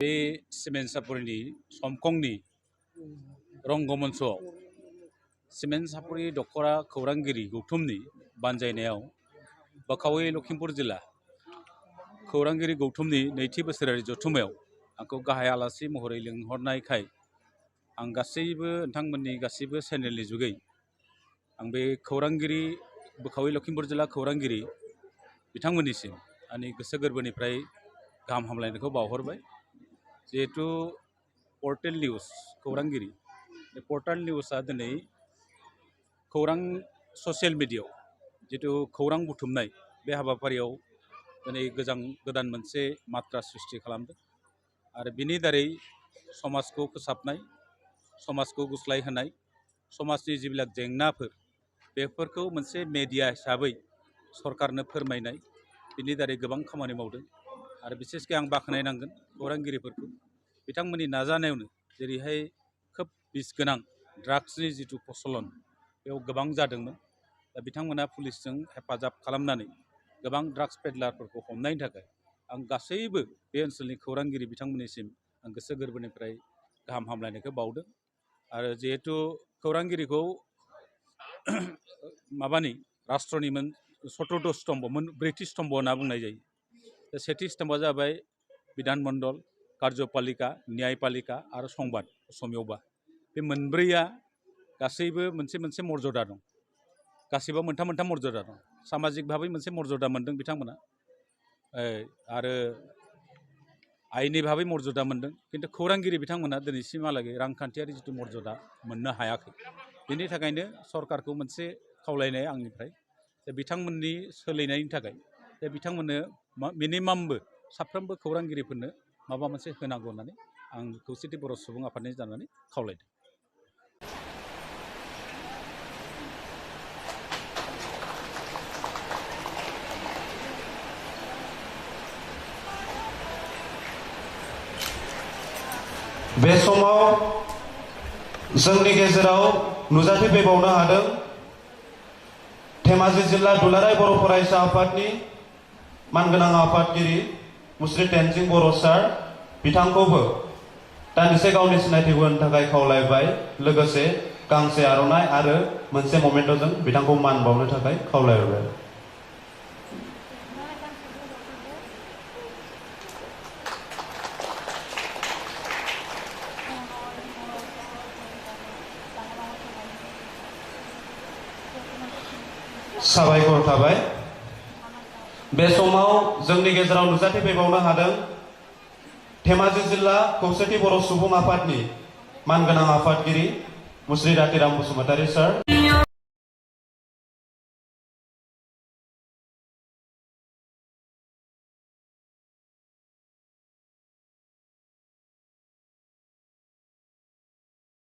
बे cement सापरिनि समखंनि रंगमन्चआव cement सापरि दखरा खौरांगिरि गौथुमनि बानजायनायाव बाखावै लखिमपुर जिल्ला खौरांगिरि गौथुमनि नैथि बोसोरारि जथुम्मायाव आंखौ गाहाय आलासि महरै लिंहरनायखाय आं गासैबो नोंथांमोननि गासैबो चेनेलनि जुगै आं बे खौरांगिरि बाखावै लखिमपुर जिल्ला खौरांगिरि बिथांमोननिसिम आंनि गोसो गोरबोनिफ्राय गाहाम हामलायनायखौ बावहरबाय। जिहेतु पर्टेल निउज खौरांगिरि बे पर्टेल निउजआ दिनै खौरां ससियेल मिडियायाव जितु खौरां बुथुमनाय बे हाबाफारियाव दिनै गोदान मोनसे मात्रा सृष्टि खालामदों आरो बिनि दारै समाजखौ फोसाबनाय, समाजखौ गुस्लायहोनाय, समाजनि जिबिलाक जेंनाफोर बेफोरखौ मोनसे मेडिया हिसाबै सरकारनो फोरमायनाय बिनि दारै गोबां खामानि मावदों आरो बिसेसके आं बाख्नायनांगोन खौरांगिरिफोरखौ बिथांमोननि नाजानायावनो जेरैहाय खोब बिस गोनां ड्राग्सनि जितु प्रचलन बेयाव गोबां जादोंमोन दा बिथांमोना पुलिसजों हेफाजाब खालामनानै गोबां ड्राग्स पेडलारफोरखौ हमनायनि थाखाय आं गासैबो बे ओनसोलनि खौरांगिरि बिथांमोननिसिम आं गोसो गोरबोनिफ्राय गाहाम हामलायनायखौ बावदों आरो जिहेतु खौरांगिरिखौ माबानि राष्ट्रनि चतुर्थ स्तम्भ ब्रैथि स्तम्भ होनना बुंनाय जायो। सेथि स्तम्भआ जाबाय बिधान मण्डल, कार्यपालिका, न्यायपालिका आरो संबाद असमियावबा बे मोनब्रैया गासैबो मोनसे मोनसे मर्यादा दं, गासैबो मोनथाम मोनथाम मर्यादा दं। सामाजिक भाबै मोनसे मर्यादा मोनदों बिथांमोना आरो आयेननि भाबै मर्यादा मोनदों, किन्तु खौरांगिरि बिथांमोना दिनैसिमहालागै रांखान्थियारि जितु मर्यादा मोननो हायाखै। बेनि थाखायनो सरकारखौ मोनसे खावलायनाय आंनिफ्राय बिथांमोननि सोलिनायनि थाखाय बिथांमोननो मिनिमामबो साफ्रोमबो खौरांगिरिफोरनो माबा मोनसे होनांगौ होननानै आं खौसेथि बर' सुबुं आफादनि जानानै खावलायदों। बे समाव जोंनि गेजेराव नुजाथिफैबावनो हादों धेमाजि जिल्ला दुलाराय बर' फरायसा आफादनि मानगोनां आफादगिरि मुस्रि टेनजिं बर' सार बिथांखौबो दान्दिसे गावनि सिनायथिखौ होनो थाखाय खावलायबाय, लोगोसे गांसे आर'नाइ आरो मोनसे ममेन्ट'जों बिथांखौ मान बावनो थाखाय खावलायबाय। साबायखर थाबाय। बे समाव जोंनि गेजेराव नुजाथिफैबावनो हादों धेमाजि जिल्ला खौसेथि बर' सुबुं आफादनि मानगोनां आफादगिरि मुस्रि रातिराम बसुमतारी सार।